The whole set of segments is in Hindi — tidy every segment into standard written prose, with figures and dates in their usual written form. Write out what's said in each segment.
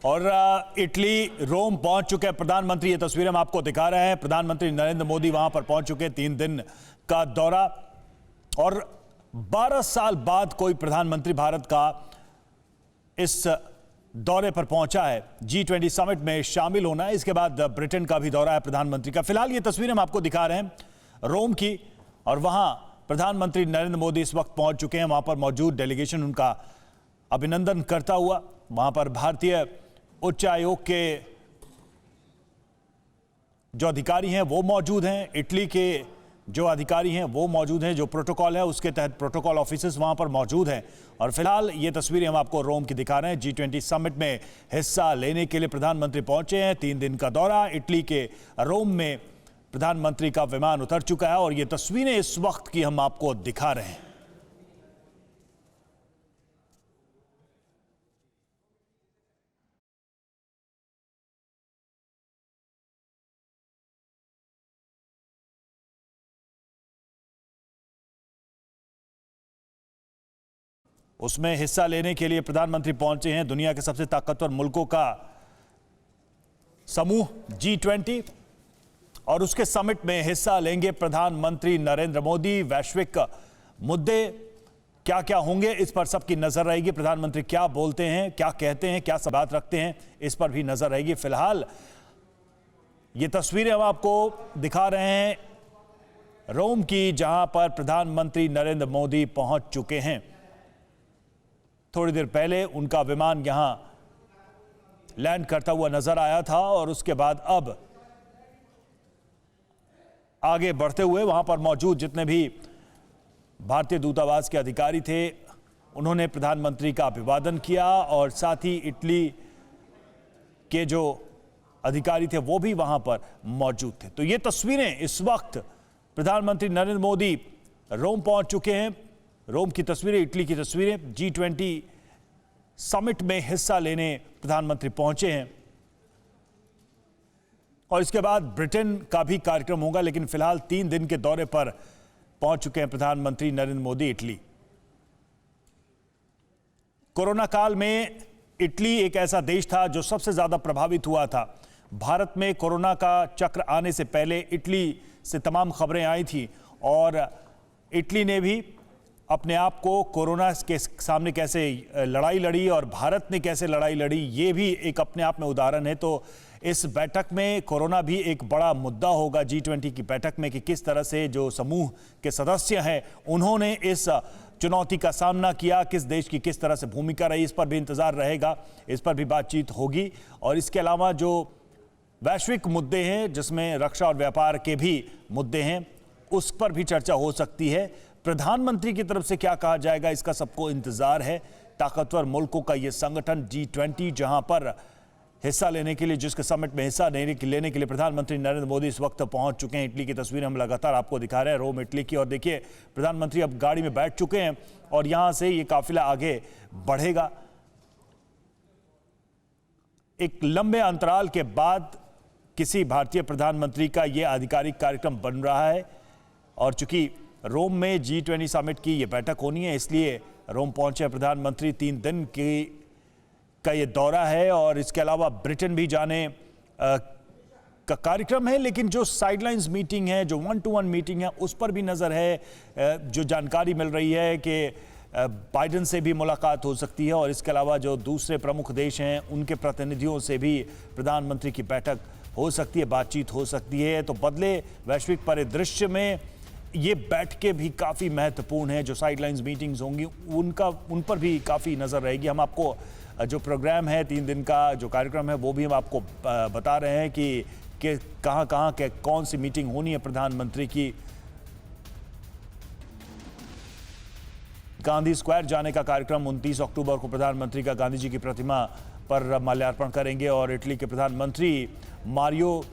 और इटली रोम पहुंच चुके हैं प्रधानमंत्री। ये तस्वीरें हम आपको दिखा रहे हैं। प्रधानमंत्री नरेंद्र मोदी वहां पर पहुंच चुके हैं। 3 दिन का दौरा और 12 साल बाद कोई प्रधानमंत्री भारत का इस दौरे पर पहुंचा है। G20 समिट में शामिल होना है। इसके बाद ब्रिटेन का भी दौरा है प्रधानमंत्री का। फिलहाल ये तस्वीरें हम आपको दिखा रहे हैं रोम की, और वहां प्रधानमंत्री नरेंद्र मोदी इस वक्त पहुंच चुके हैं। वहां पर मौजूद डेलीगेशन उनका अभिनंदन करता हुआ, वहां पर भारतीय उच्च आयोग के जो अधिकारी हैं वो मौजूद हैं, इटली के जो अधिकारी हैं वो मौजूद हैं, जो प्रोटोकॉल है उसके तहत प्रोटोकॉल ऑफिसर्स वहां पर मौजूद हैं। और फिलहाल ये तस्वीरें हम आपको रोम की दिखा रहे हैं। G20 समिट में हिस्सा लेने के लिए प्रधानमंत्री पहुंचे हैं। 3 दिन का दौरा। इटली के रोम में प्रधानमंत्री का विमान उतर चुका है और ये तस्वीरें इस वक्त की हम आपको दिखा रहे हैं। उसमें हिस्सा लेने के लिए प्रधानमंत्री पहुंचे हैं दुनिया के सबसे ताकतवर मुल्कों का समूह G20, और उसके समिट में हिस्सा लेंगे प्रधानमंत्री नरेंद्र मोदी। वैश्विक मुद्दे क्या क्या होंगे इस पर सबकी नजर रहेगी। प्रधानमंत्री क्या बोलते हैं, क्या कहते हैं, क्या सवाल रखते हैं, इस पर भी नजर रहेगी। फिलहाल ये तस्वीरें हम आपको दिखा रहे हैं रोम की, जहां पर प्रधानमंत्री नरेंद्र मोदी पहुंच चुके हैं। थोड़ी देर पहले उनका विमान यहां लैंड करता हुआ नजर आया था और उसके बाद अब आगे बढ़ते हुए वहां पर मौजूद जितने भी भारतीय दूतावास के अधिकारी थे उन्होंने प्रधानमंत्री का अभिवादन किया, और साथ ही इटली के जो अधिकारी थे वो भी वहां पर मौजूद थे। तो ये तस्वीरें इस वक्त प्रधानमंत्री नरेंद्र मोदी रोम पहुंच चुके हैं। रोम की तस्वीरें, इटली की तस्वीरें। G20 समिट में हिस्सा लेने प्रधानमंत्री पहुंचे हैं और इसके बाद ब्रिटेन का भी कार्यक्रम होगा, लेकिन फिलहाल 3 दिन के दौरे पर पहुंच चुके हैं प्रधानमंत्री नरेंद्र मोदी इटली। कोरोना काल में इटली एक ऐसा देश था जो सबसे ज्यादा प्रभावित हुआ था। भारत में कोरोना का चक्र आने से पहले इटली से तमाम खबरें आई थी और इटली ने भी अपने आप को कोरोना के सामने कैसे लड़ाई लड़ी और भारत ने कैसे लड़ाई लड़ी, ये भी एक अपने आप में उदाहरण है। तो इस बैठक में कोरोना भी एक बड़ा मुद्दा होगा G20 की बैठक में, कि किस तरह से जो समूह के सदस्य हैं उन्होंने इस चुनौती का सामना किया, किस देश की किस तरह से भूमिका रही, इस पर भी इंतजार रहेगा, इस पर भी बातचीत होगी। और इसके अलावा जो वैश्विक मुद्दे हैं जिसमें रक्षा और व्यापार के भी मुद्दे हैं उस पर भी चर्चा हो सकती है। प्रधानमंत्री की तरफ से क्या कहा जाएगा इसका सबको इंतजार है। ताकतवर मुल्कों का यह संगठन G20 जहां पर हिस्सा लेने के लिए, जिसके समिट में हिस्सा लेने के लिए प्रधानमंत्री नरेंद्र मोदी इस वक्त पहुंच चुके हैं। इटली की तस्वीरें हम लगातार आपको दिखा रहे हैं, रोम इटली की। और देखिए प्रधानमंत्री अब गाड़ी में बैठ चुके हैं और यहां से ये काफिला आगे बढ़ेगा। एक लंबे अंतराल के बाद किसी भारतीय प्रधानमंत्री का यह आधिकारिक कार्यक्रम बन रहा है, और चूंकि रोम में G20 समिट की ये बैठक होनी है इसलिए रोम पहुंचे प्रधानमंत्री। 3 दिन का ये दौरा है और इसके अलावा ब्रिटेन भी जाने का कार्यक्रम है, लेकिन जो साइडलाइंस मीटिंग है, जो 1-to-1 मीटिंग है, उस पर भी नज़र है। जो जानकारी मिल रही है कि बाइडेन से भी मुलाकात हो सकती है और इसके अलावा जो दूसरे प्रमुख देश हैं उनके प्रतिनिधियों से भी प्रधानमंत्री की बैठक हो सकती है, बातचीत हो सकती है। तो बदले वैश्विक परिदृश्य में ये बैठकें भी काफ़ी महत्वपूर्ण है। जो साइडलाइंस मीटिंग्स होंगी उन पर भी काफ़ी नज़र रहेगी। हम आपको जो प्रोग्राम है 3 दिन का जो कार्यक्रम है वो भी हम आपको बता रहे हैं कि कहाँ के कौन सी मीटिंग होनी है प्रधानमंत्री की। गांधी स्क्वायर जाने का कार्यक्रम 29 अक्टूबर को प्रधानमंत्री का गांधी जी की प्रतिमा पर माल्यार्पण करेंगे और इटली के प्रधानमंत्री मारियो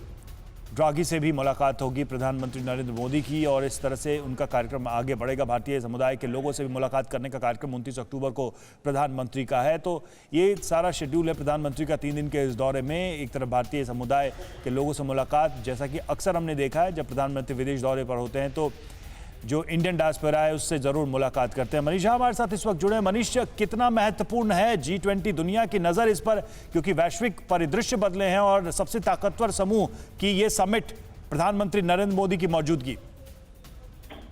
ड्रागी से भी मुलाकात होगी प्रधानमंत्री नरेंद्र मोदी की, और इस तरह से उनका कार्यक्रम आगे बढ़ेगा। भारतीय समुदाय के लोगों से भी मुलाकात करने का कार्यक्रम 29 अक्टूबर को प्रधानमंत्री का है। तो ये सारा शेड्यूल है प्रधानमंत्री का 3 दिन के इस दौरे में। एक तरफ भारतीय समुदाय के लोगों से मुलाकात, जैसा कि अक्सर हमने देखा है जब प्रधानमंत्री विदेश दौरे पर होते हैं तो जो इंडियन डायस्पोरा है उससे जरूर मुलाकात करते हैं। मनीषा हमारे साथ इस वक्त जुड़े हैं। मनीष, कितना महत्वपूर्ण है G20, दुनिया की नजर इस पर, क्योंकि वैश्विक परिदृश्य बदले हैं और सबसे ताकतवर समूह की ये समिट, प्रधानमंत्री नरेंद्र मोदी की मौजूदगी।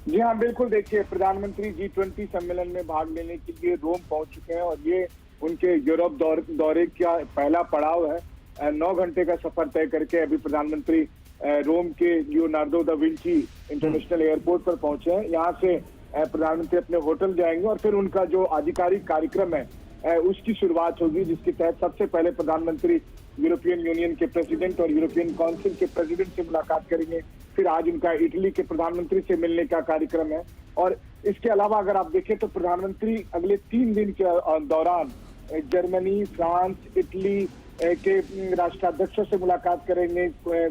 जी हाँ, बिल्कुल। देखिए, प्रधानमंत्री G20 सम्मेलन में भाग लेने के लिए रोम पहुंच चुके हैं और ये उनके यूरोप दौरे का पहला पड़ाव है। 9 घंटे का सफर तय करके अभी प्रधानमंत्री रोम के Leonardo da Vinci international airport पर पहुंचे हैं। यहाँ से प्रधानमंत्री अपने होटल जाएंगे और फिर उनका जो आधिकारिक कार्यक्रम है उसकी शुरुआत होगी, जिसके तहत सबसे पहले प्रधानमंत्री यूरोपियन यूनियन के प्रेसिडेंट और यूरोपियन काउंसिल के प्रेसिडेंट से मुलाकात करेंगे। फिर आज उनका इटली के प्रधानमंत्री से मिलने का कार्यक्रम है। और इसके अलावा अगर आप देखें तो प्रधानमंत्री अगले 3 दिन के दौरान जर्मनी, फ्रांस, इटली के राष्ट्राध्यक्षों से मुलाकात करेंगे,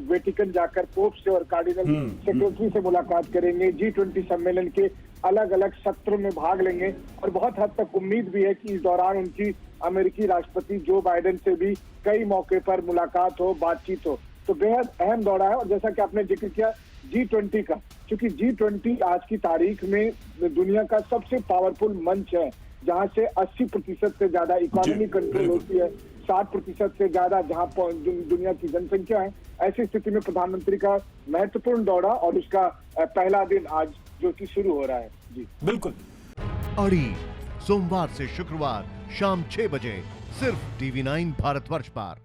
वेटिकन जाकर पोप से और कार्डिनल सेक्रेटरी से मुलाकात करेंगे, G20 सम्मेलन के अलग अलग सत्रों में भाग लेंगे। और बहुत हद तक उम्मीद भी है कि इस दौरान उनकी अमेरिकी राष्ट्रपति जो बाइडेन से भी कई मौके पर मुलाकात हो, बातचीत हो। तो बेहद अहम दौरा है। और जैसा कि आपने जिक्र किया G20 का, क्योंकि G20 आज की तारीख में दुनिया का सबसे पावरफुल मंच है, जहां से 80% से ज्यादा इकोनॉमी कंट्रोल होती है, 60% से ज्यादा जहां दुनिया की जनसंख्या है। ऐसी स्थिति में प्रधानमंत्री का महत्वपूर्ण दौरा और उसका पहला दिन आज जो कि शुरू हो रहा है। जी बिल्कुल। अड़ी सोमवार से शुक्रवार शाम 6 बजे सिर्फ TV9 भारतवर्ष पर।